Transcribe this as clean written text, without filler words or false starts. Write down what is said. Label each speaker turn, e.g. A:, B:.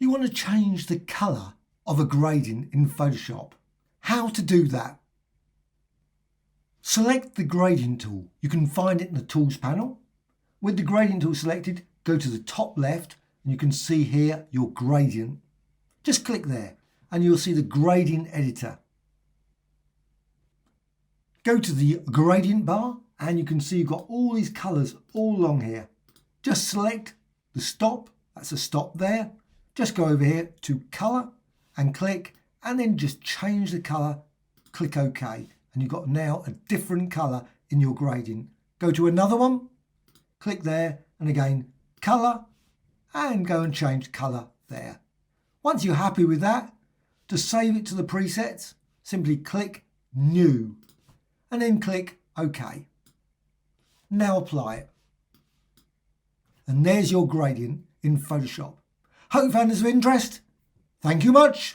A: You want to change the colour of a gradient in Photoshop. How to do that? Select the gradient tool. You can find it in the tools panel. With the gradient tool selected, go to the top left and you can see here your gradient. Just click there and you'll see the gradient editor. Go to the gradient bar and you can see you've got all these colours all along here. Just select the stop, that's a stop there. Just go over here to colour and click, and then just change the colour, click OK. And you've got now a different colour in your gradient. Go to another one, click there, and again colour, and go and change colour there. Once you're happy with that, to save it to the presets, simply click New and then click OK. Now apply it. And there's your gradient in Photoshop. Hope you found this of interest. Thank you much.